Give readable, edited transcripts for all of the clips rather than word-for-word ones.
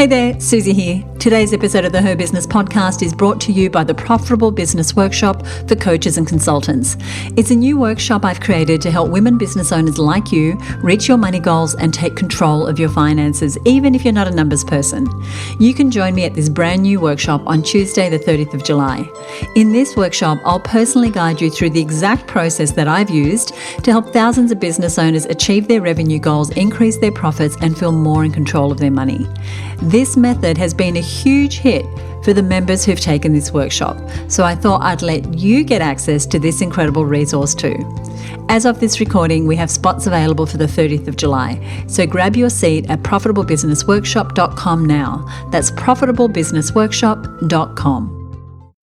Hey there, Susie here. Today's episode of the HerBusiness Podcast is brought to you by the Profitable Business Workshop for coaches and consultants. It's a new workshop I've created to help women business owners like you reach your money goals and take control of your finances, even if you're not a numbers person. You can join me at this brand new workshop on Tuesday, the 30th of July. In this workshop, I'll personally guide you through the exact process that I've used to help thousands of business owners achieve their revenue goals, increase their profits, and feel more in control of their money. This method has been a huge hit for the members who've taken this workshop, so I thought I'd let you get access to this incredible resource too. As of this recording, we have spots available for the 30th of July, so grab your seat at profitablebusinessworkshop.com now. That's profitablebusinessworkshop.com.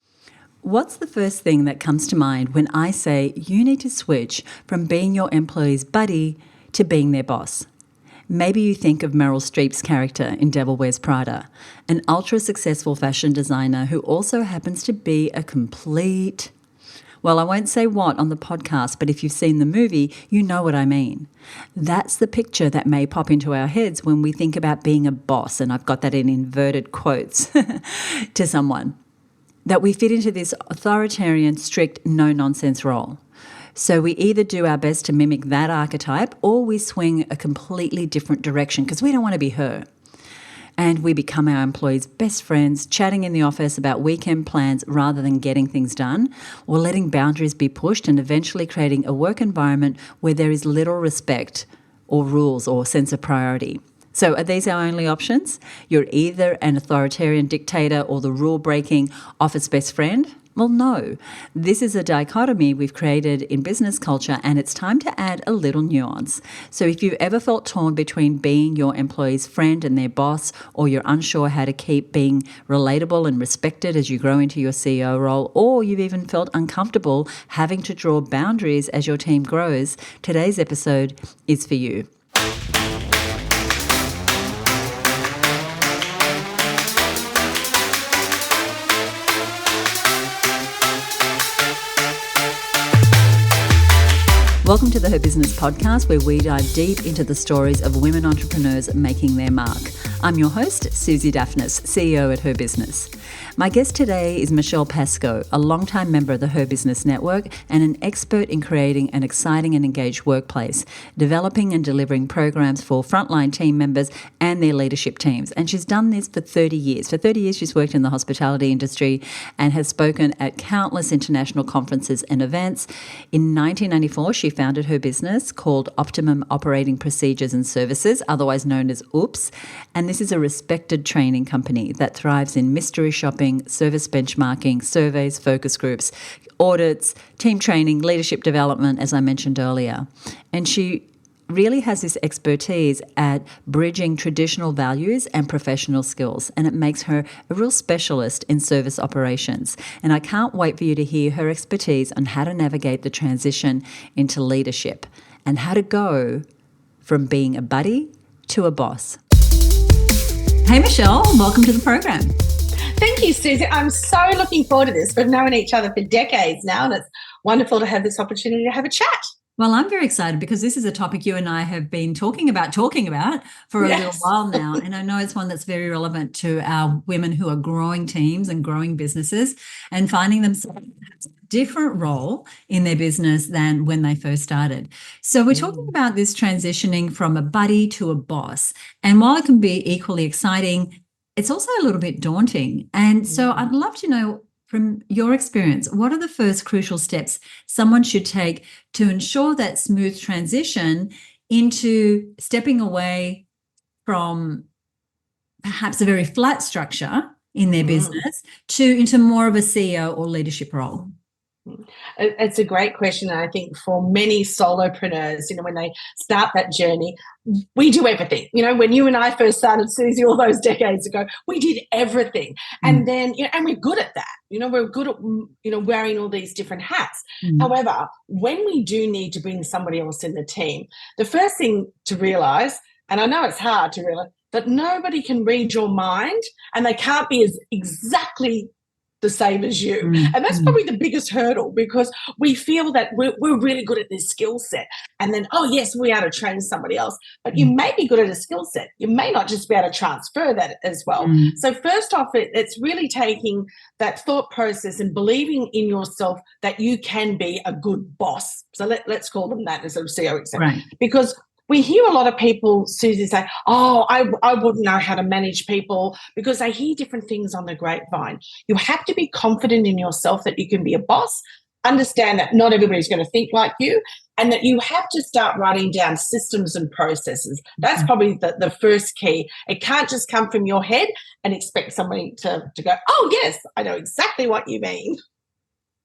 What's the first thing that comes to mind when I say you need to switch from being your employee's buddy to being their boss? Maybe you think of Meryl Streep's character in Devil Wears Prada, an ultra-successful fashion designer who also happens to be a complete... Well, I won't say what on the podcast, but if you've seen the movie, you know what I mean. That's the picture that may pop into our heads when we think about being a boss, and I've got that in inverted quotes, to someone. That we fit into this authoritarian, strict, no-nonsense role. So we either do our best to mimic that archetype or we swing a completely different direction because we don't want to be her. And we become our employees' best friends, chatting in the office about weekend plans rather than getting things done, or letting boundaries be pushed and eventually creating a work environment where there is little respect or rules or sense of priority. So are these our only options? You're either an authoritarian dictator or the rule-breaking office best friend? Well, no. This is a dichotomy we've created in business culture, and it's time to add a little nuance. So if you've ever felt torn between being your employee's friend and their boss, or you're unsure how to keep being relatable and respected as you grow into your CEO role, or you've even felt uncomfortable having to draw boundaries as your team grows, today's episode is for you. Welcome to the HerBusiness Podcast, where we dive deep into the stories of women entrepreneurs making their mark. I'm your host, Susie Daphnis, CEO at HerBusiness. My guest today is Michelle Pascoe, a longtime member of the HerBusiness Network and an expert in creating an exciting and engaged workplace, developing and delivering programs for frontline team members and their leadership teams. And she's done this for 30 years. For 30 years, she's worked in the hospitality industry and has spoken at countless international conferences and events. In 1994, she founded her business called Optimum Operating Procedures and Services, otherwise known as OOPS. And this is a respected training company that thrives in mystery shopping, service benchmarking, surveys, focus groups, audits, team training, leadership development, as I mentioned earlier. And she really has this expertise at bridging traditional values and professional skills, and it makes her a real specialist in service operations. And I can't wait for you to hear her expertise on how to navigate the transition into leadership and how to go from being a buddy to a boss. Hey, Michelle, welcome to the program. Thank you, Susie. I'm so looking forward to this. We've known each other for decades now, and it's wonderful to have this opportunity to have a chat. Well, I'm very excited because this is a topic you and I have been talking about for a little while now. And I know it's one that's very relevant to our women who are growing teams and growing businesses and finding themselves in a different role in their business than when they first started. So we're talking about this transitioning from a buddy to a boss. And while it can be equally exciting, it's also a little bit daunting. And so I'd love to know, from your experience, what are the first crucial steps someone should take to ensure that smooth transition into stepping away from perhaps a very flat structure in their business into more of a CEO or leadership role? It's a great question. And I think for many solopreneurs, when they start that journey, we do everything. When you and I first started, Susie, all those decades ago, we did everything. And then, and we're good at that. We're good at, wearing all these different hats. However, when we do need to bring somebody else in the team, the first thing to realize, and I know it's hard to realize, that nobody can read your mind and they can't be as exactly the same as you. And that's probably the biggest hurdle, because we feel that we're really good at this skill set. And then, oh, yes, we are to train somebody else. But you may be good at a skill set. You may not just be able to transfer that as well. So first off, it's really taking that thought process and believing in yourself that you can be a good boss. So let's call them that instead of CEO exec. Right. Because we hear a lot of people, Susie, say, oh, I wouldn't know how to manage people, because they hear different things on the grapevine. You have to be confident in yourself that you can be a boss, understand that not everybody's going to think like you, and that you have to start writing down systems and processes. That's probably the first key. It can't just come from your head and expect somebody to go, oh, yes, I know exactly what you mean.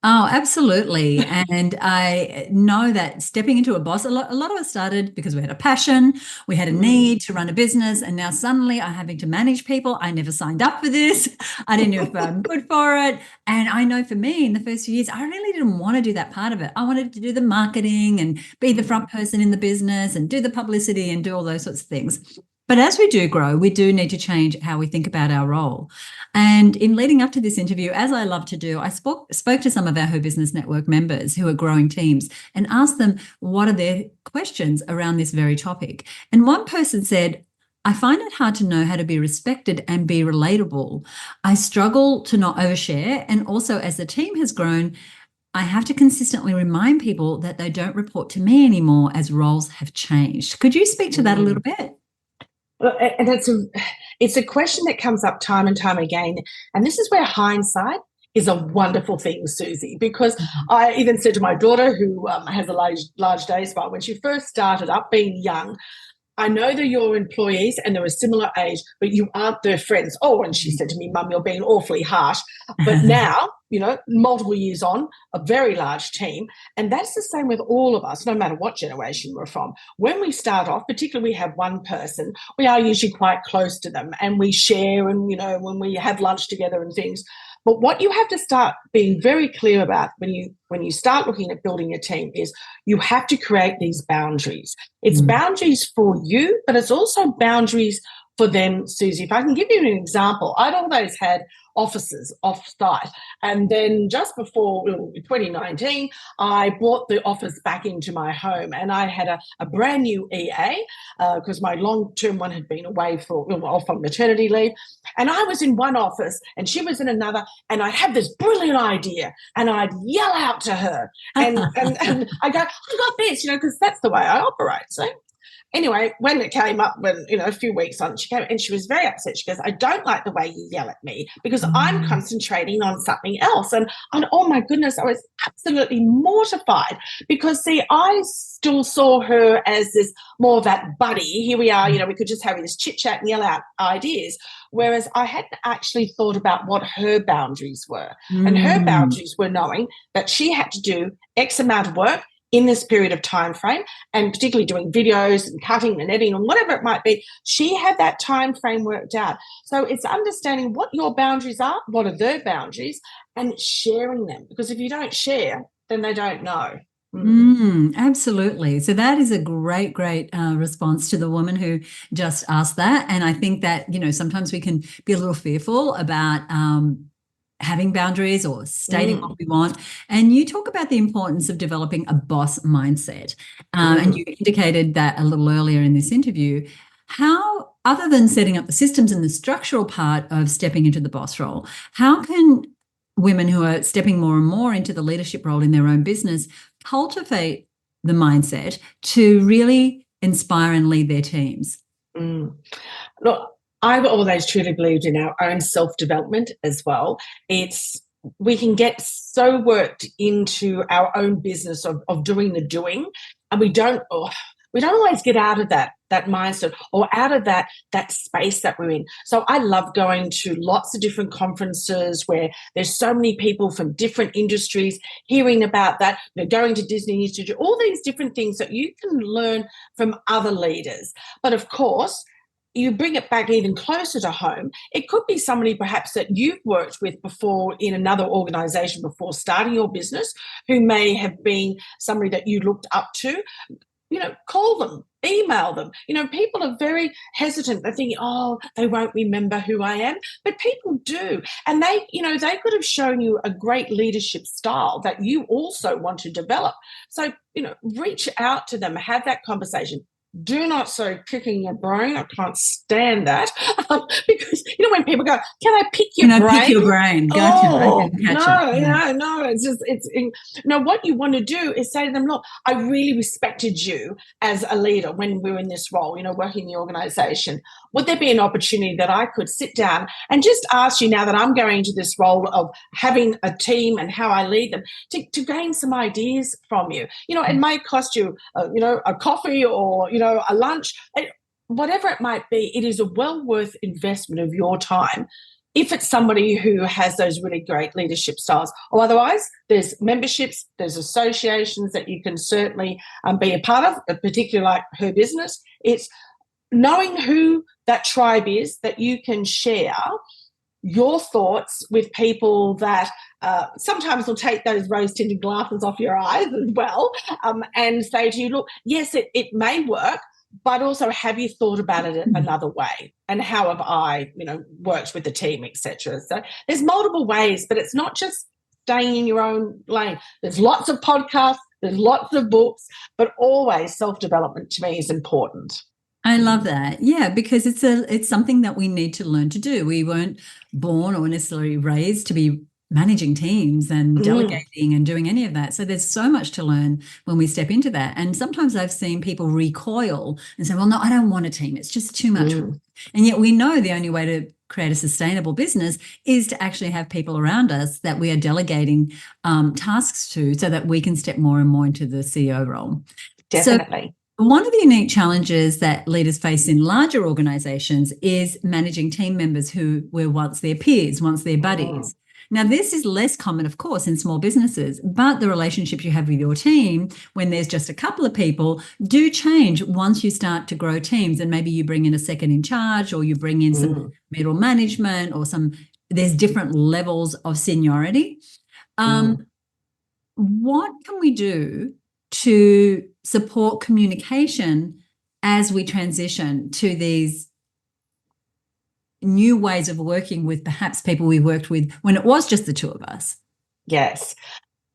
Oh, absolutely. And I know that stepping into a boss, a lot of us started because we had a passion, we had a need to run a business, and now suddenly I'm having to manage people. I never signed up for this. I didn't know if I'm good for it. And I know for me, in the first few years, I really didn't want to do that part of it. I wanted to do the marketing and be the front person in the business and do the publicity and do all those sorts of things. But as we do grow, we do need to change how we think about our role. And in leading up to this interview, as I love to do, I spoke to some of our HerBusiness Network members who are growing teams and asked them what are their questions around this very topic. And one person said, I find it hard to know how to be respected and be relatable. I struggle to not overshare. And also, as the team has grown, I have to consistently remind people that they don't report to me anymore as roles have changed. Could you speak to that a little bit? Well, and it's a question that comes up time and time again. And this is where hindsight is a wonderful thing, Susie, because I even said to my daughter, who has a large day spa, when she first started up being young, I know they're your employees and they're a similar age, but you aren't their friends. Oh, and she said to me, Mum, you're being awfully harsh. But now, multiple years on, a very large team. And that's the same with all of us, no matter what generation we're from. When we start off, particularly we have one person, we are usually quite close to them and we share and, when we have lunch together and things. But what you have to start being very clear about when you start looking at building a team is you have to create these boundaries. It's boundaries for you, but it's also boundaries for them, Susie. If I can give you an example, I'd always had offices off-site. And then just before 2019, I brought the office back into my home, and I had a brand new EA because my long-term one had been away off on maternity leave. And I was in one office and she was in another, and I had this brilliant idea and I'd yell out to her and I go, I got this, because that's the way I operate. So anyway, when it came up, a few weeks on, she came and she was very upset. She goes, I don't like the way you yell at me because I'm concentrating on something else. And oh my goodness, I was absolutely mortified because, see, I still saw her as this more of that buddy. Here we are, we could just have this chit chat and yell out ideas. Whereas I hadn't actually thought about what her boundaries were. And her boundaries were knowing that she had to do X amount of work in this period of time frame, and particularly doing videos and cutting and editing and whatever it might be, she had that time frame worked out. So it's understanding what your boundaries are, what are their boundaries, and sharing them. Because if you don't share, then they don't know. Absolutely. So that is a great response to the woman who just asked that. And I think that, sometimes we can be a little fearful about having boundaries or stating what we want. And you talk about the importance of developing a boss mindset. And you indicated that a little earlier in this interview. How, other than setting up the systems and the structural part of stepping into the boss role, how can women who are stepping more and more into the leadership role in their own business cultivate the mindset to really inspire and lead their teams? Look, I've always truly believed in our own self-development as well. We can get so worked into our own business of doing the doing, and we don't always get out of that mindset or out of that space that we're in. So I love going to lots of different conferences where there's so many people from different industries hearing about that, going to Disney Institute, all these different things that you can learn from other leaders. But of course, you bring it back even closer to home. It could be somebody perhaps that you've worked with before in another organisation before starting your business, who may have been somebody that you looked up to. call them, email them. People are very hesitant. They're thinking, oh, they won't remember who I am. But people do. And they could have shown you a great leadership style that you also want to develop. So, reach out to them, have that conversation. Do not say picking your brain. I can't stand that. Because, when people go, can I pick your brain? Pick your brain. Gotcha. Oh, no. What you want to do is say to them, look, I really respected you as a leader when we were in this role, working in the organization. Would there be an opportunity that I could sit down and just ask you, now that I'm going into this role of having a team and how I lead them, to gain some ideas from you? It might cost you, a coffee or, a lunch, whatever it might be. It is a well worth investment of your time if it's somebody who has those really great leadership styles. Or otherwise, there's memberships, there's associations that you can certainly be a part of, particularly like HerBusiness. It's knowing who that tribe is that you can share your thoughts with people that sometimes will take those rose-tinted glasses off your eyes as well, and say to you, look, yes, it may work, but also, have you thought about it another way? And how have I, worked with the team, etc. So there's multiple ways, but it's not just staying in your own lane. There's lots of podcasts, there's lots of books, but always self-development to me is important. I love that. Yeah, because it's something that we need to learn to do. We weren't born or necessarily raised to be managing teams and delegating and doing any of that. So there's so much to learn when we step into that. And sometimes I've seen people recoil and say, well, no, I don't want a team. It's just too much work. And yet we know the only way to create a sustainable business is to actually have people around us that we are delegating tasks to, so that we can step more and more into the CEO role. Definitely. So one of the unique challenges that leaders face in larger organizations is managing team members who were once their peers, once their buddies. Now, this is less common, of course, in small businesses, but the relationships you have with your team when there's just a couple of people do change once you start to grow teams, and maybe you bring in a second in charge, or you bring in some middle management, or there's different levels of seniority. What can we do to support communication as we transition to these new ways of working with perhaps people we worked with when it was just the two of us? Yes.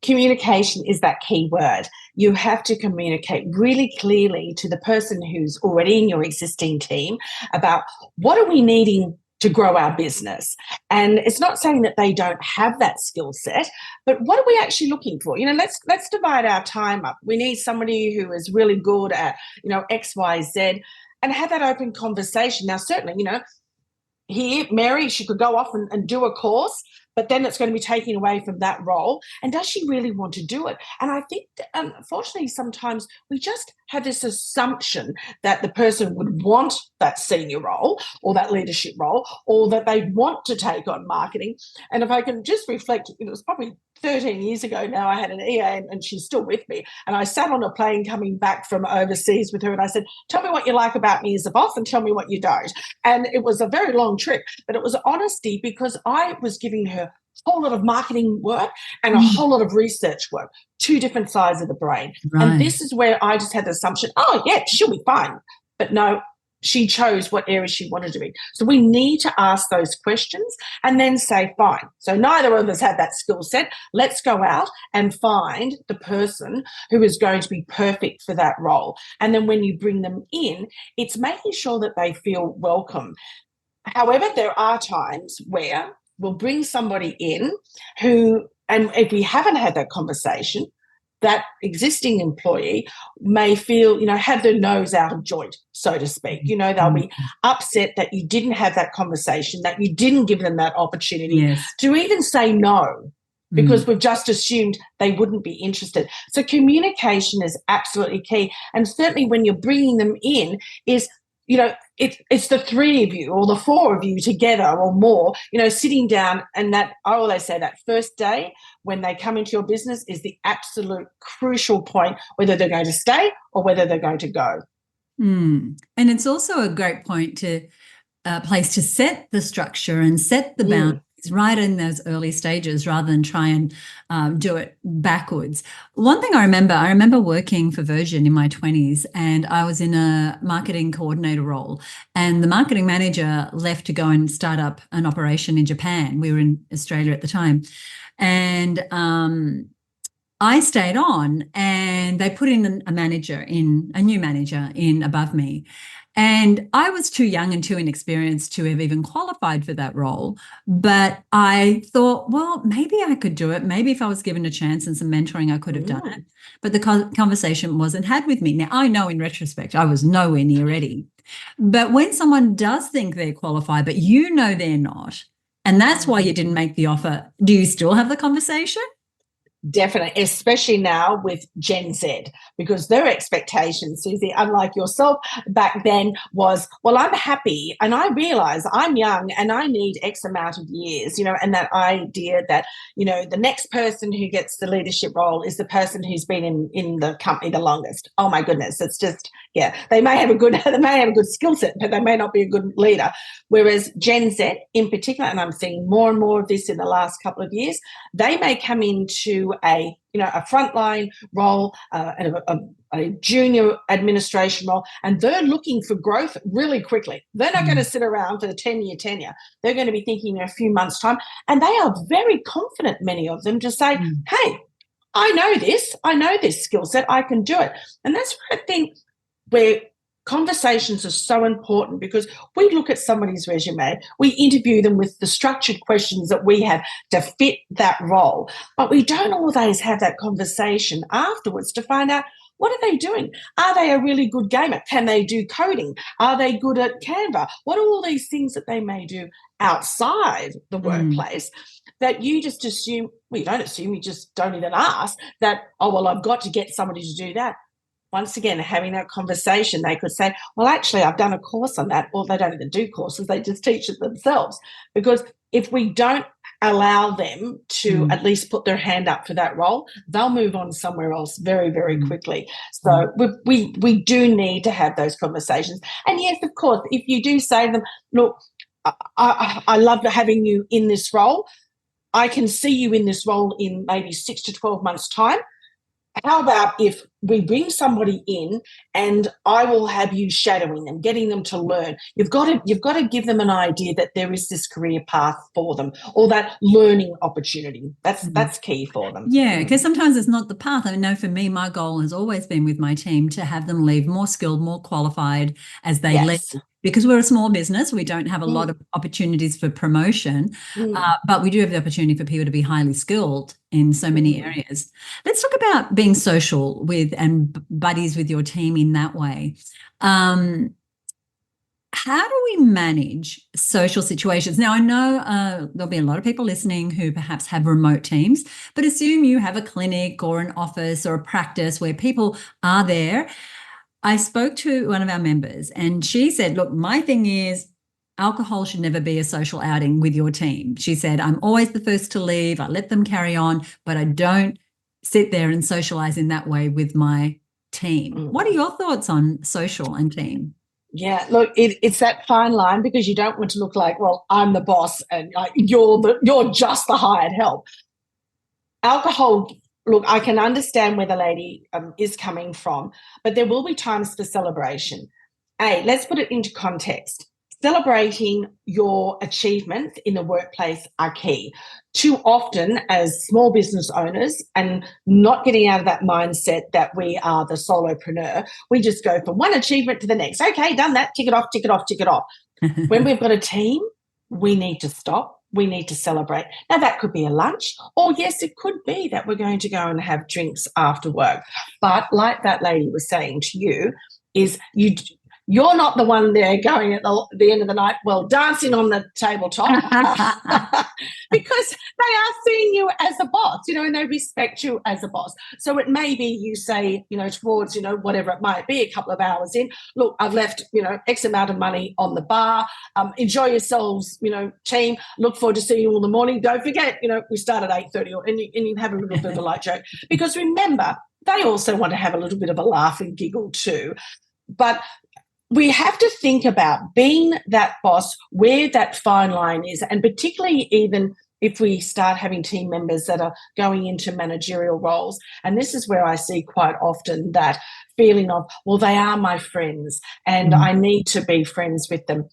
Communication is that key word. You have to communicate really clearly to the person who's already in your existing team about what are we needing to grow our business. And it's not saying that they don't have that skill set, but what are we actually looking for? Let's divide our time up. We need somebody who is really good at, X, Y, Z, and have that open conversation. Now, certainly, here, Mary, she could go off and do a course, but then it's going to be taken away from that role. And does she really want to do it? And I think, unfortunately, sometimes we just have this assumption that the person would want that senior role or that leadership role, or that they want to take on marketing. And if I can just reflect, it was probably 13 years ago now, I had an EA and she's still with me. And I sat on a plane coming back from overseas with her, and I said, tell me what you like about me as a boss and tell me what you don't. And it was a very long trip, but it was honesty, because I was giving her a whole lot of marketing work and a whole lot of research work, two different sides of the brain. Right. And this is where I just had the assumption, oh, yeah, she'll be fine. But no, she chose what area she wanted to be. So we need to ask those questions and then say, fine. So neither of us have that skill set. Let's go out and find the person who is going to be perfect for that role. And then when you bring them in, it's making sure that they feel welcome. However, there are times where we'll bring somebody in who, and if we haven't had that conversation, that existing employee may feel, have their nose out of joint, so to speak. They'll be upset that you didn't have that conversation, that you didn't give them that opportunity to even say no, because we've just assumed they wouldn't be interested. So communication is absolutely key. And certainly when you're bringing them in is, it's the three of you or the four of you together or more, sitting down, and that, I always say that first day when they come into your business is the absolute crucial point, whether they're going to stay or whether they're going to go. And it's also a great point place to set the structure and set the boundaries right in those early stages rather than try and do it backwards. One thing I remember working for Virgin in my 20s, and I was in a marketing coordinator role, and the marketing manager left to go and start up an operation in Japan. We were in Australia at the time. And I stayed on, and they put in a new manager in above me. And I was too young and too inexperienced to have even qualified for that role. But I thought, well, maybe I could do it. Maybe if I was given a chance and some mentoring, I could have done it. But the conversation wasn't had with me. Now, I know in retrospect, I was nowhere near ready. But when someone does think they're qualified, but you know they're not, and that's why you didn't make the offer, do you still have the conversation? Definitely, especially now with Gen Z, because their expectations, Susie, unlike yourself back then, was, well, I'm happy and I realize I'm young and I need X amount of years, and that idea that, the next person who gets the leadership role is the person who's been in the company the longest. Oh my goodness, it's just, they may have a good skill set, but they may not be a good leader. Whereas Gen Z in particular, and I'm seeing more and more of this in the last couple of years, they may come into a frontline role, a junior administration role, and they're looking for growth really quickly. They're not going to sit around for the 10-year tenure. They're going to be thinking in a few months' time, and they are very confident, many of them, to say, hey, I know this skill set, I can do it. And that's what I think where conversations are so important, because we look at somebody's resume, we interview them with the structured questions that we have to fit that role, but we don't always have that conversation afterwards to find out, what are they doing? Are they a really good gamer? Can they do coding? Are they good at Canva? What are all these things that they may do outside the workplace that you just assume, well, you don't assume, you just don't even ask that, oh, well, I've got to get somebody to do that. Once again, having that conversation, they could say, well, actually, I've done a course on that, or they don't even do courses, they just teach it themselves. Because if we don't allow them to at least put their hand up for that role, they'll move on somewhere else very, very quickly. So we do need to have those conversations. And yes, of course, if you do say to them, look, I love having you in this role. I can see you in this role in maybe 6 to 12 months' time. How about if we bring somebody in and I will have you shadowing them, getting them to learn? You've got to give them an idea that there is this career path for them, or that learning opportunity. That's key for them. Yeah, because sometimes it's not the path. I know for me, my goal has always been with my team to have them leave more skilled, more qualified as they leave. Because we're a small business, we don't have a lot of opportunities for promotion, but we do have the opportunity for people to be highly skilled in so many areas. Let's talk about being social with and buddies with your team in that way. How do we manage social situations? Now, I know there'll be a lot of people listening who perhaps have remote teams, but assume you have a clinic or an office or a practice where people are there. I spoke to one of our members and she said, look, my thing is alcohol should never be a social outing with your team. She said, I'm always the first to leave. I let them carry on, but I don't sit there and socialize in that way with my team. What are your thoughts on social and team? Yeah, look, it's that fine line, because you don't want to look like, well, I'm the boss and you're just the hired help. Alcohol, look, I can understand where the lady is coming from, but there will be times for celebration. Let's put it into context. Celebrating your achievements in the workplace are key. Too often, as small business owners, and not getting out of that mindset that we are the solopreneur, we just go from one achievement to the next. Okay, done that, tick it off, tick it off, tick it off. When we've got a team, we need to stop. We need to celebrate. Now, that could be a lunch, or yes, it could be that we're going to go and have drinks after work. But like that lady was saying to you, is you're not the one there going at the end of the night, well, dancing on the tabletop, because they are seeing you as a boss, and they respect you as a boss. So it may be you say, towards, whatever it might be, a couple of hours in, look, I've left, X amount of money on the bar. Enjoy yourselves, team. Look forward to seeing you all in the morning. Don't forget, we start at 8:30, and you have a little bit of a light joke. Because remember, they also want to have a little bit of a laugh and giggle too. But we have to think about being that boss, where that fine line is, and particularly even if we start having team members that are going into managerial roles. And this is where I see quite often that feeling of, well, they are my friends and I need to be friends with them.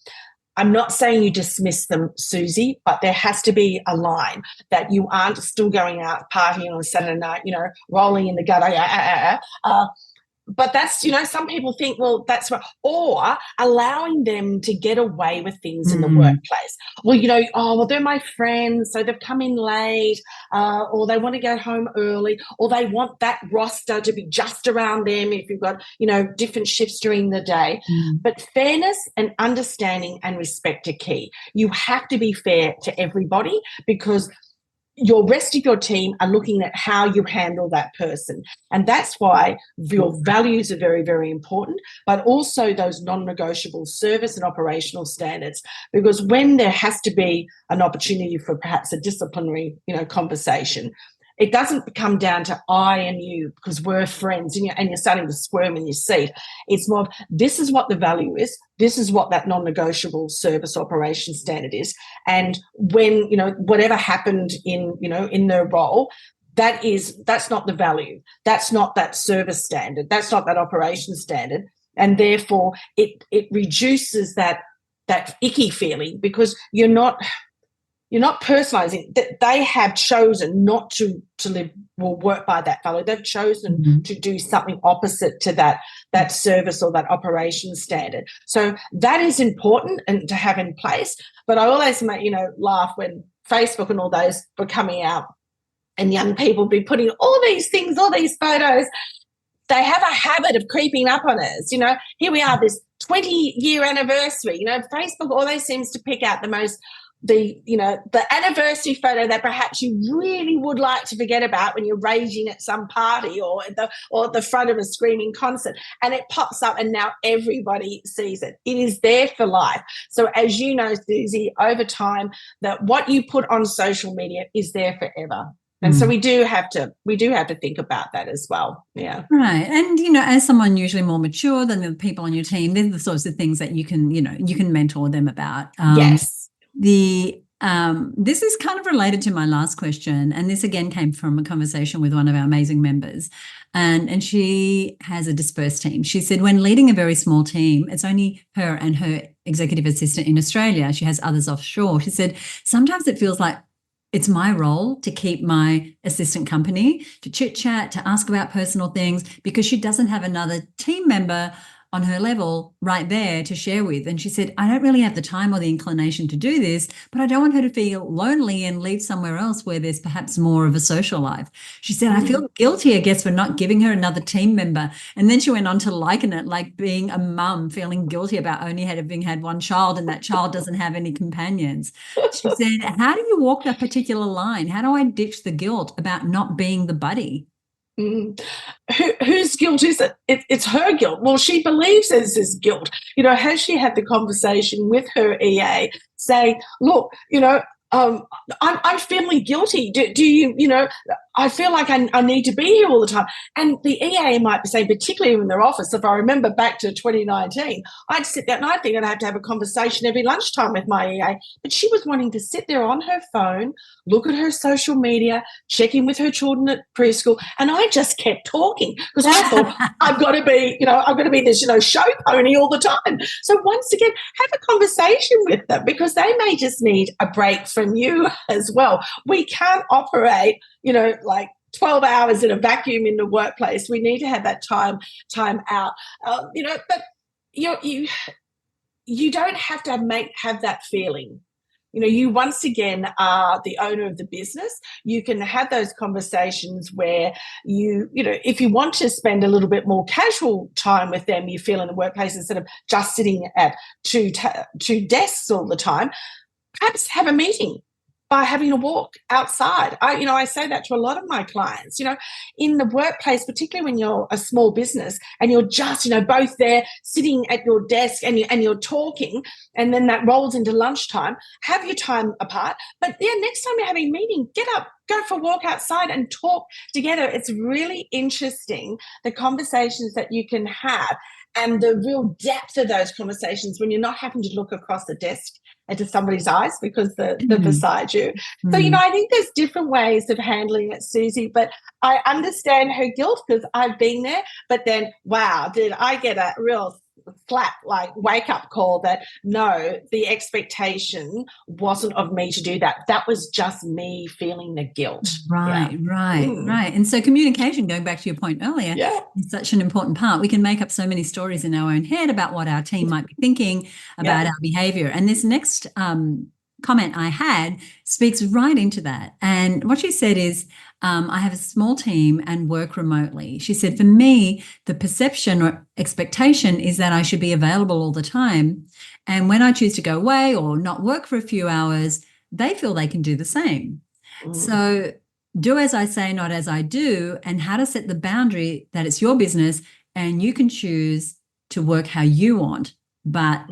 I'm not saying you dismiss them, Susie, but there has to be a line that you aren't still going out partying on a Saturday night, rolling in the gutter, but that's, some people think, well, that's right. Or allowing them to get away with things in the workplace. Well, they're my friends, so they've come in late, or they want to go home early, or they want that roster to be just around them if you've got, different shifts during the day. But fairness and understanding and respect are key. You have to be fair to everybody because your rest of your team are looking at how you handle that person. And that's why your values are very, very important, but also those non-negotiable service and operational standards. Because when there has to be an opportunity for perhaps a disciplinary, conversation, it doesn't come down to I and you because we're friends and you're starting to squirm in your seat. It's more of this is what the value is. This is what that non-negotiable service operation standard is. And when, whatever happened in their role, that's not the value. That's not that service standard. That's not that operation standard. And therefore it reduces that icky feeling because you're not personalizing. That they have chosen not to live or work by that value. They've chosen to do something opposite to that service or that operation standard. So that is important and to have in place. But I always laugh when Facebook and all those were coming out and young people be putting all these things, all these photos. They have a habit of creeping up on us. Here we are, this 20-year anniversary. Facebook always seems to pick out the anniversary photo that perhaps you really would like to forget about when you're raging at some party or at the front of a screaming concert, and it pops up and now everybody sees it. It is there for life. So as you know, Susie, over time, that what you put on social media is there forever. And so we do have to think about that as well. Yeah. Right. And, as someone usually more mature than the people on your team, they're the sorts of things that you can mentor them about. Yes. This is kind of related to my last question, and this again came from a conversation with one of our amazing members, and she has a dispersed team. She said when leading a very small team, it's only her and her executive assistant in Australia. She has others offshore. She said sometimes it feels like it's my role to keep my assistant company, to chit chat, to ask about personal things, because she doesn't have another team member on her level right there to share with. And she said, I don't really have the time or the inclination to do this, but I don't want her to feel lonely and leave somewhere else where there's perhaps more of a social life. She said, I feel guilty, I guess, for not giving her another team member. And then she went on to liken it like being a mum, feeling guilty about only having had one child and that child doesn't have any companions. She said, how do you walk that particular line? How do I ditch the guilt about not being the buddy? Whose guilt is it? It's her guilt. Well, she believes there's this guilt. Has she had the conversation with her EA saying, look, I'm feeling guilty. Do you, I feel like I need to be here all the time. And the EA might be saying, particularly in their office, if I remember back to 2019, I'd sit there and I think I'd have to have a conversation every lunchtime with my EA. But she was wanting to sit there on her phone, look at her social media, check in with her children at preschool. And I just kept talking because I thought I've got to be this, show pony all the time. So once again, have a conversation with them because they may just need a break from you as well. We can't operate, like 12 hours in a vacuum in the workplace. We need to have that time out, but you don't have to have that feeling. You once again are the owner of the business. You can have those conversations where if you want to spend a little bit more casual time with them, you feel in the workplace instead of just sitting at two desks all the time, perhaps have a meeting by having a walk outside. I say that to a lot of my clients, in the workplace, particularly when you're a small business and you're just, both there sitting at your desk and you're talking, and then that rolls into lunchtime, have your time apart. But next time you're having a meeting, get up, go for a walk outside and talk together. It's really interesting, the conversations that you can have. and the real depth of those conversations when you're not having to look across the desk into somebody's eyes because they're beside you. So, I think there's different ways of handling it, Susie, but I understand her guilt because I've been there. But then, wow, did I get a real slap, like wake-up call that, no, the expectation wasn't of me to do that. That was just me feeling the guilt. Right. And so communication, going back to your point earlier, is such an important part. We can make up so many stories in our own head about what our team might be thinking about our behavior. And this next comment I had speaks right into that. And what she said is, I have a small team and work remotely. She said, for me, the perception or expectation is that I should be available all the time. And when I choose to go away or not work for a few hours, they feel they can do the same. So do as I say, not as I do, and how to set the boundary that it's your business and you can choose to work how you want. But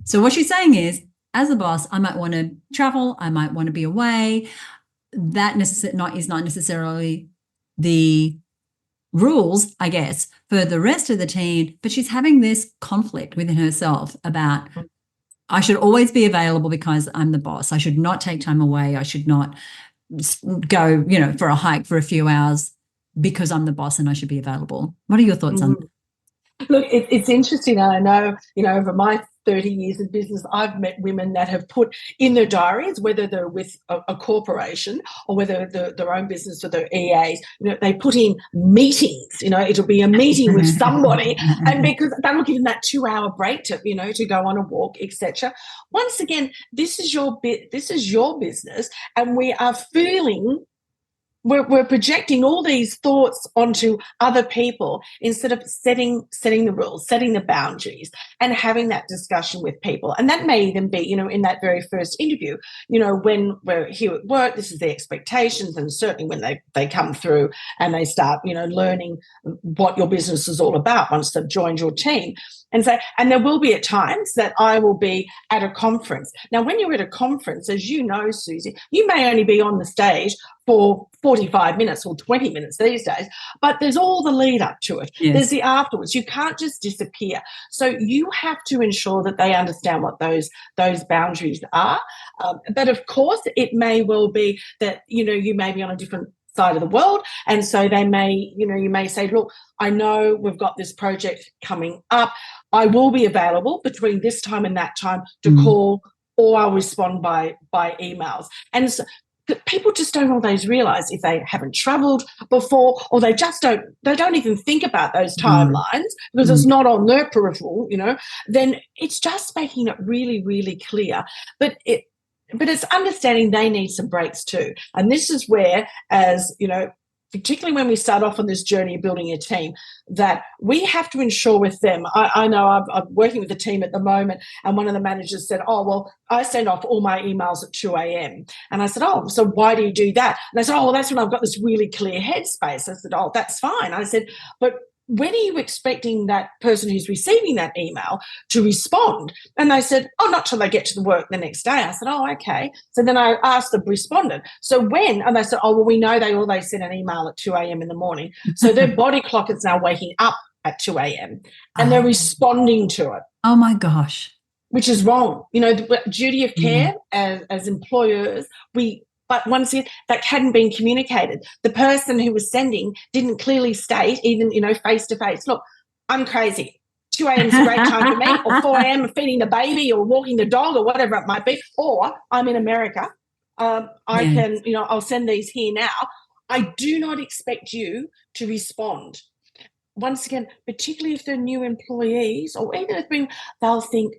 so what she's saying is, as a boss, I might want to travel, I might want to be away. That is not necessarily the rules, I guess, for the rest of the team, but she's having this conflict within herself about, I should always be available because I'm the boss. I should not take time away. I should not go, for a hike for a few hours because I'm the boss and I should be available. What are your thoughts on that? Look, it's interesting. I know, over my 30 years of business, I've met women that have put in their diaries, whether they're with a corporation or whether they're their own business or their EAs, they put in meetings, it'll be a meeting with somebody, and because that'll give them that 2-hour break to, to go on a walk, etc. Once again, this is your business, and we are feeling we're projecting all these thoughts onto other people instead of setting the rules, setting the boundaries, and having that discussion with people. And that may even be, in that very first interview, when we're here at work, this is the expectations, and certainly when they come through and they start, learning what your business is all about once they've joined your team. And there will be at times that I will be at a conference. Now, when you're at a conference, as you know, Susie, you may only be on the stage for 45 minutes or 20 minutes these days, but there's all the lead up to it. Yes. There's the afterwards. You can't just disappear. So you have to ensure that they understand what those boundaries are. But of course, it may well be that, you may be on a different side of the world, and so they may, you may say, look, I know we've got this project coming up. I will be available between this time and that time to call, or I'll respond by emails. And so people just don't always realize, if they haven't traveled before, or they don't even think about those timelines because it's not on their peripheral, then it's just making it really, really clear. But it's understanding they need some breaks too. And this is where, as particularly when we start off on this journey of building a team, that we have to ensure with them. I know I'm working with a team at the moment, and one of the managers said, oh, well, I send off all my emails at 2 a.m. And I said, oh, so why do you do that? And they said, oh, well, that's when I've got this really clear headspace. I said, oh, that's fine. I said, but when are you expecting that person who's receiving that email to respond? And they said, oh, not till they get to the work the next day. I said, oh, okay. So then I asked the respondent, so when? And they said, oh, well, we know they always send an email at 2 a.m. in the morning. So their body clock is now waking up at 2 a.m. and they're responding to it. Oh, my gosh. Which is wrong. The duty of care as employers, but once again, that hadn't been communicated. The person who was sending didn't clearly state, even, face to face, look, I'm crazy. 2 a.m. is a great time for me, or 4 a.m. feeding the baby or walking the dog or whatever it might be, or I'm in America. I can, I'll send these here now. I do not expect you to respond. Once again, particularly if they're new employees, or even if they'll think,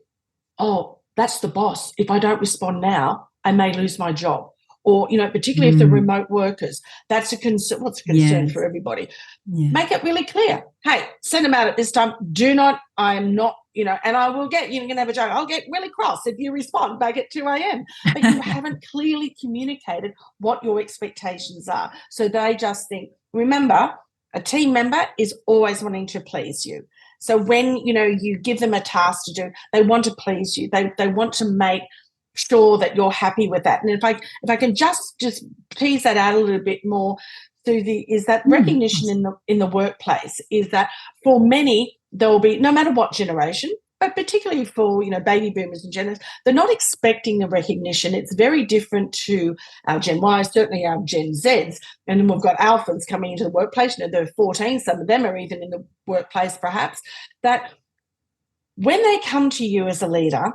oh, that's the boss. If I don't respond now, I may lose my job. Or, particularly if they're remote workers, that's a concern. What's a concern for everybody? Yeah. Make it really clear. Hey, send them out at this time. I am not, and I will get, you can have a joke, I'll get really cross if you respond back at 2 a.m. But you haven't clearly communicated what your expectations are. So they just think, remember, a team member is always wanting to please you. So when, you give them a task to do, they want to please you. They want to make sure that you're happy with that. And if I can just tease that out a little bit more, Susie, is that recognition in the workplace is that for many, there will be, no matter what generation, but particularly for, baby boomers and Gen X, they're not expecting the recognition. It's very different to our Gen Y, certainly our Gen Zs. And then we've got alphas coming into the workplace. They're 14, some of them are even in the workplace perhaps, that when they come to you as a leader,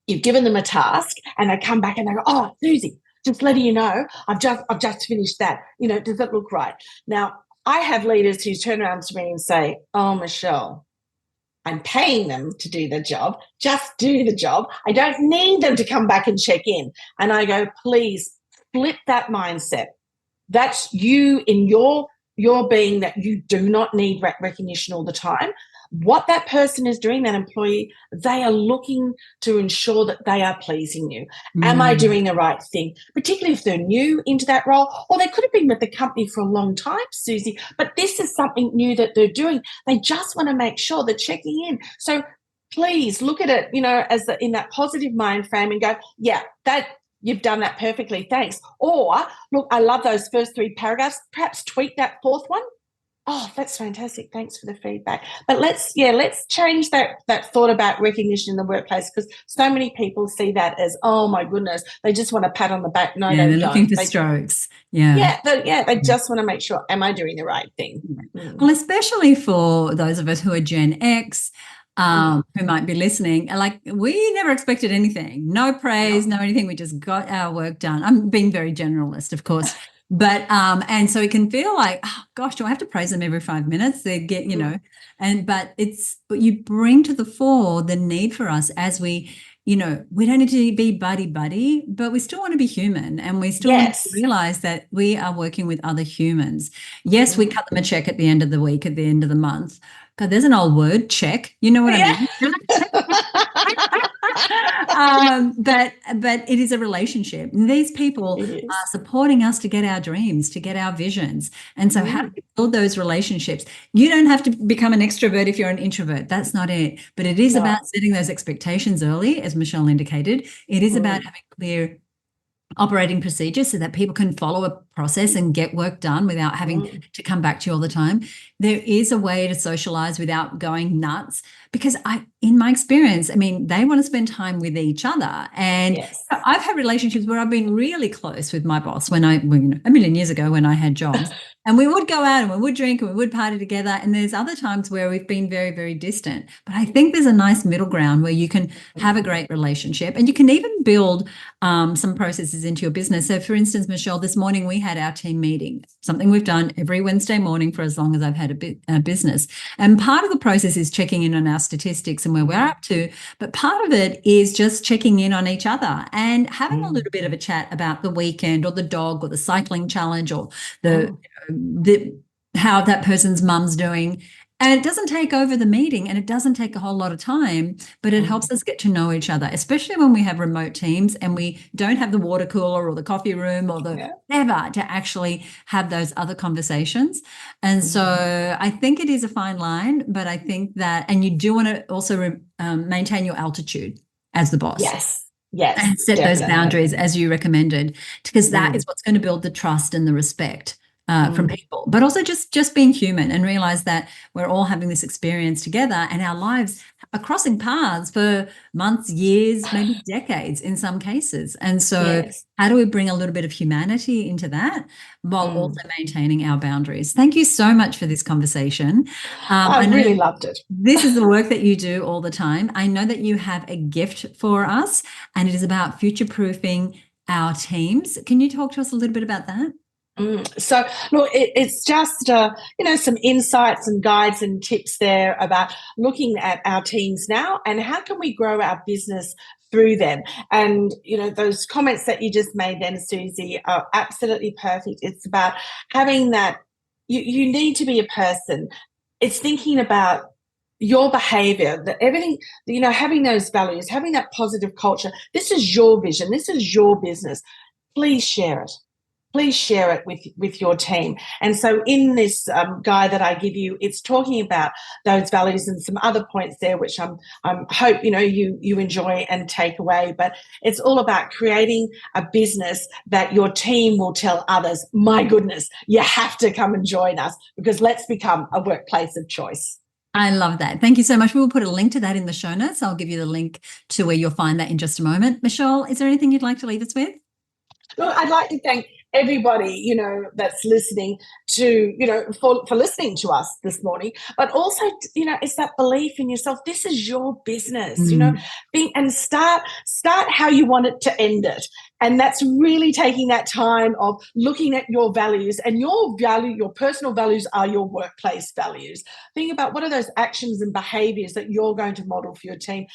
you've given them a task and they come back and they go, oh, Susie, just letting you know, I've just finished that. Does that look right? Now, I have leaders who turn around to me and say, oh, Michelle, I'm paying them to do the job. Just do the job. I don't need them to come back and check in. And I go, please flip that mindset. That's you in your being, that you do not need recognition all the time. What that person is doing, that employee, they are looking to ensure that they are pleasing you. Am I doing the right thing? Particularly if they're new into that role, or they could have been with the company for a long time, Susie, but this is something new that they're doing. They just want to make sure they're checking in. So please look at it, as in that positive mind frame and go, yeah, that you've done that perfectly, thanks. Or, look, I love those first 3 paragraphs. Perhaps tweak that 4th one. Oh, that's fantastic. Thanks for the feedback. But let's change that thought about recognition in the workplace, because so many people see that as, oh my goodness, they just want a pat on the back. No, they're they looking don't. for strokes. Yeah. They just want to make sure, am I doing the right thing? Well, especially for those of us who are Gen X, who might be listening, like, we never expected anything. No praise, no anything. We just got our work done. I'm being very generalist, of course. But and so it can feel like, oh gosh, do I have to praise them every 5 minutes? They get, but you bring to the fore the need for us as we don't need to be buddy, but we still want to be human, and we still want to realize that we are working with other humans. Yes, we cut them a check at the end of the week, at the end of the month. God, there's an old word, check. You know what I mean? But it is a relationship. And these people are supporting us to get our dreams, to get our visions. And so how do we build those relationships? You don't have to become an extrovert if you're an introvert. That's not it. But it is about setting those expectations early, as Michelle indicated. It is about having clear operating procedures so that people can follow a process and get work done without having to come back to you all the time. There is a way to socialize without going nuts, because in my experience, they want to spend time with each other. And I've had relationships where I've been really close with my boss when a million years ago when I had jobs, and we would go out and we would drink and we would party together. And there's other times where we've been very, very distant. But I think there's a nice middle ground where you can have a great relationship, and you can even build some processes into your business. So for instance, Michelle, this morning we had our team meeting, something we've done every Wednesday morning for as long as I've had a business. And part of the process is checking in on our statistics and where we're up to. But part of it is just checking in on each other and having a little bit of a chat about the weekend or the dog or the cycling challenge or how that person's mum's doing. And it doesn't take over the meeting, and it doesn't take a whole lot of time, but it helps us get to know each other, especially when we have remote teams and we don't have the water cooler or the coffee room or the whatever to actually have those other conversations. And so I think it is a fine line, but I think that, and you do want to also maintain your altitude as the boss. Yes, and set those boundaries as you recommended, because that is what's going to build the trust and the respect from people, but also just being human and realize that we're all having this experience together, and our lives are crossing paths for months, years, maybe decades in some cases. And so how do we bring a little bit of humanity into that while also maintaining our boundaries? Thank you so much for this conversation. I really loved it. This is the work that you do all the time. I know that you have a gift for us, and it is about future-proofing our teams. Can you talk to us a little bit about that? So, look, it's just, some insights and guides and tips there about looking at our teams now and how can we grow our business through them. And, those comments that you just made then, Susie, are absolutely perfect. It's about having that, you need to be a person. It's thinking about your behavior, that everything, having those values, having that positive culture. This is your vision. This is your business. Please share it. Please share it with your team. And so in this guide that I give you, it's talking about those values and some other points there, which I hope you enjoy and take away. But it's all about creating a business that your team will tell others, my goodness, you have to come and join us, because let's become a workplace of choice. I love that. Thank you so much. We will put a link to that in the show notes. I'll give you the link to where you'll find that in just a moment. Michelle, is there anything you'd like to leave us with? Look, I'd like to thank everybody, that's listening for listening to us this morning, but also, it's that belief in yourself. This is your business, and start how you want it to end it. And that's really taking that time of looking at your values, and your personal values are your workplace values. Think about what are those actions and behaviors that you're going to model for your team.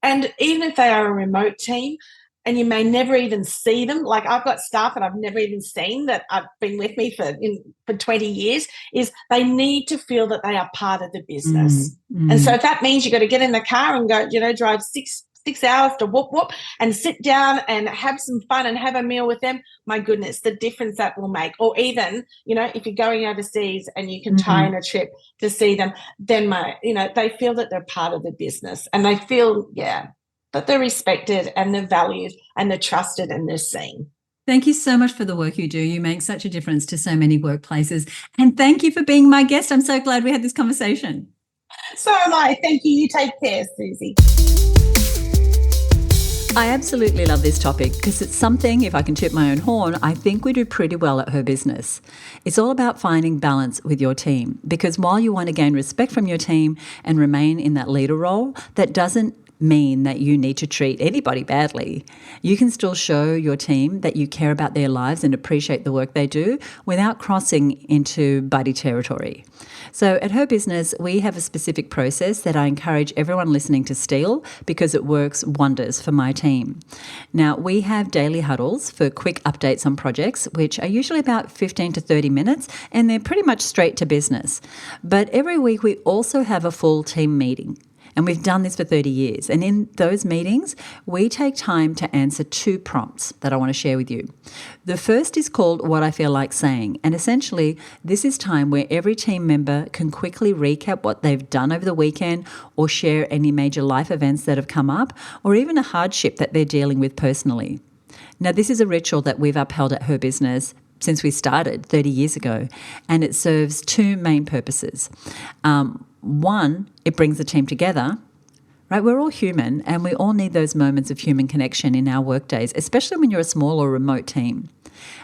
And even if they are a remote team, and you may never even see them. Like I've got staff that I've never even seen that have been with me for 20 years, is they need to feel that they are part of the business. And so if that means you've got to get in the car and go, drive six hours to whoop and sit down and have some fun and have a meal with them, my goodness, the difference that will make. Or even, if you're going overseas and you can tie in a trip to see them, then they feel that they're part of the business, and they feel, that they're respected and they're valued and they're trusted and they're seen. Thank you so much for the work you do. You make such a difference to so many workplaces. And thank you for being my guest. I'm so glad we had this conversation. So am I. Thank you. You take care, Susie. I absolutely love this topic because it's something, if I can toot my own horn, I think we do pretty well at HerBusiness. It's all about finding balance with your team, because while you want to gain respect from your team and remain in that leader role, that doesn't mean that you need to treat anybody badly. You can still show your team that you care about their lives and appreciate the work they do without crossing into buddy territory. So at HerBusiness, we have a specific process that I encourage everyone listening to steal because it works wonders for my team. Now, we have daily huddles for quick updates on projects, which are usually about 15 to 30 minutes, and they're pretty much straight to business. But every week we also have a full team meeting. And we've done this for 30 years. And in those meetings, we take time to answer 2 prompts that I want to share with you. The first is called What I Feel Like Saying. And essentially, this is time where every team member can quickly recap what they've done over the weekend, or share any major life events that have come up, or even a hardship that they're dealing with personally. Now, this is a ritual that we've upheld at HerBusiness since we started 30 years ago, and it serves 2 main purposes. One, it brings the team together, right? We're all human, and we all need those moments of human connection in our workdays, especially when you're a small or remote team.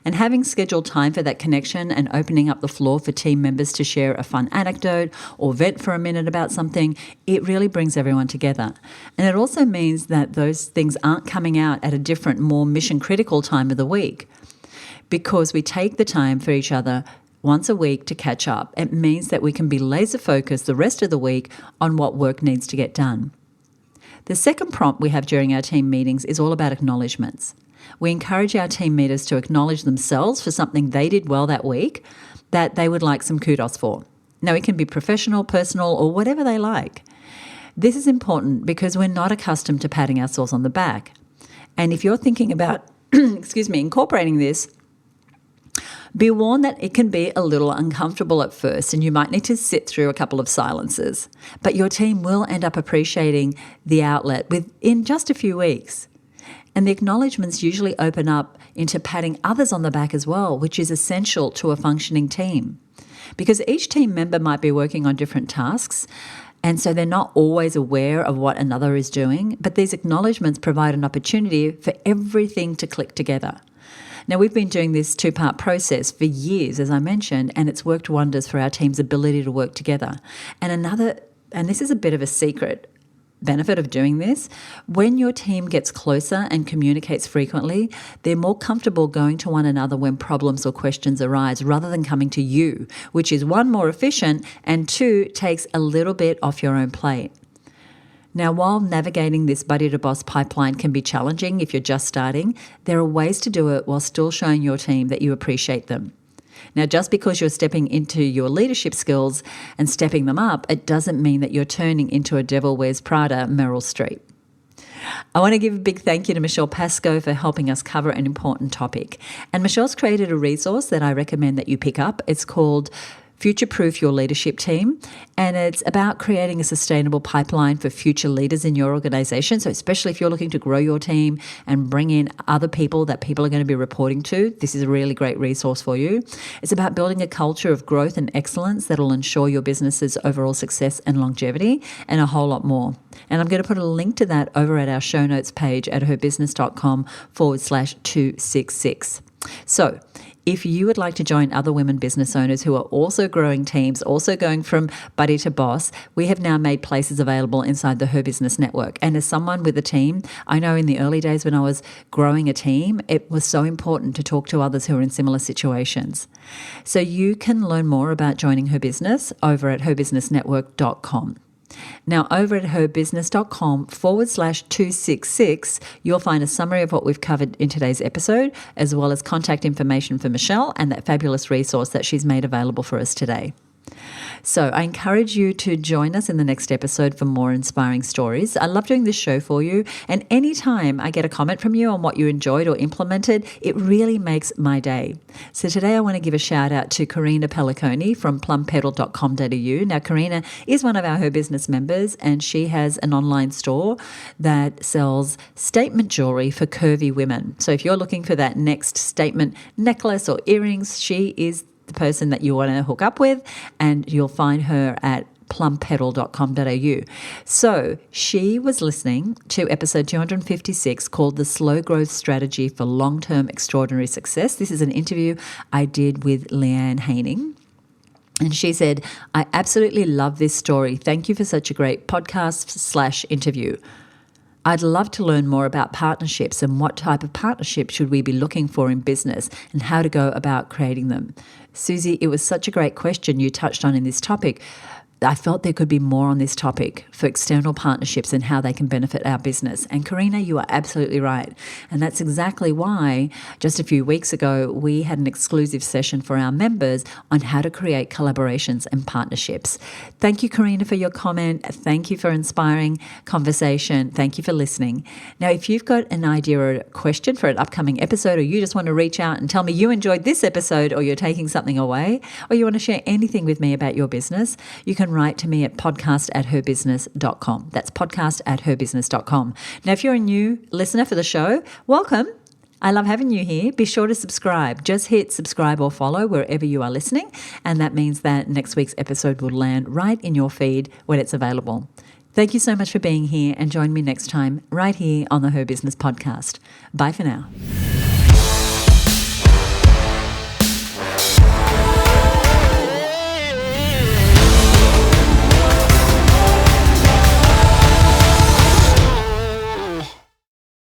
And having scheduled time for that connection and opening up the floor for team members to share a fun anecdote or vent for a minute about something, it really brings everyone together. And it also means that those things aren't coming out at a different, more mission-critical time of the week, because we take the time for each other once a week to catch up. It means that we can be laser focused the rest of the week on what work needs to get done. The second prompt we have during our team meetings is all about acknowledgements. We encourage our team leaders to acknowledge themselves for something they did well that week that they would like some kudos for. Now, it can be professional, personal, or whatever they like. This is important because we're not accustomed to patting ourselves on the back. And if you're thinking about, incorporating this, be warned that it can be a little uncomfortable at first, and you might need to sit through a couple of silences. But your team will end up appreciating the outlet within just a few weeks. And the acknowledgements usually open up into patting others on the back as well, which is essential to a functioning team. Because each team member might be working on different tasks, and so they're not always aware of what another is doing, but these acknowledgements provide an opportunity for everything to click together. Now, we've been doing this 2-part process for years, as I mentioned, and it's worked wonders for our team's ability to work together. And this is a bit of a secret benefit of doing this, when your team gets closer and communicates frequently, they're more comfortable going to one another when problems or questions arise rather than coming to you, which is 1, more efficient, and 2, takes a little bit off your own plate. Now, while navigating this buddy-to-boss pipeline can be challenging if you're just starting, there are ways to do it while still showing your team that you appreciate them. Now, just because you're stepping into your leadership skills and stepping them up, it doesn't mean that you're turning into a Devil Wears Prada Meryl Streep. I want to give a big thank you to Michelle Pascoe for helping us cover an important topic. And Michelle's created a resource that I recommend that you pick up. It's called future-proof your leadership team, and it's about creating a sustainable pipeline for future leaders in your organization. So especially if you're looking to grow your team and bring in other people that people are going to be reporting to, this is a really great resource for you. It's about building a culture of growth and excellence that will ensure your business's overall success and longevity, and a whole lot more. And I'm going to put a link to that over at our show notes page at herbusiness.com/266. So if you would like to join other women business owners who are also growing teams, also going from buddy to boss, we have now made places available inside the Her Business Network. And as someone with a team, I know in the early days when I was growing a team, it was so important to talk to others who are in similar situations. So you can learn more about joining Her Business over at herbusinessnetwork.com. Now, over at herbusiness.com/266, you'll find a summary of what we've covered in today's episode, as well as contact information for Michelle and that fabulous resource that she's made available for us today. So I encourage you to join us in the next episode for more inspiring stories. I love doing this show for you, and anytime I get a comment from you on what you enjoyed or implemented, it really makes my day. So today I want to give a shout out to Karina Pelliconi from plumpedal.com.au. Now, Karina is one of our Her Business members, and she has an online store that sells statement jewelry for curvy women. So if you're looking for that next statement necklace or earrings, she is the person that you want to hook up with, and you'll find her at plumpedal.com.au. So she was listening to episode 256 called The Slow Growth Strategy for Long-Term Extraordinary Success. This is an interview I did with Leanne Haining. And she said, "I absolutely love this story. Thank you for such a great podcast/interview. I'd love to learn more about partnerships and what type of partnership should we be looking for in business and how to go about creating them." Susie, it was such a great question you touched on in this topic. I felt there could be more on this topic for external partnerships and how they can benefit our business. And Karina, you are absolutely right. And that's exactly why just a few weeks ago, we had an exclusive session for our members on how to create collaborations and partnerships. Thank you, Karina, for your comment. Thank you for inspiring conversation. Thank you for listening. Now, if you've got an idea or a question for an upcoming episode, or you just want to reach out and tell me you enjoyed this episode, or you're taking something away, or you want to share anything with me about your business, you can write to me at podcast@herbusiness.com. That's podcast@herbusiness.com. Now, if you're a new listener for the show, welcome. I love having you here. Be sure to subscribe. Just hit subscribe or follow wherever you are listening, and that means that next week's episode will land right in your feed when it's available. Thank you so much for being here, and join me next time right here on the Her Business Podcast. Bye for now.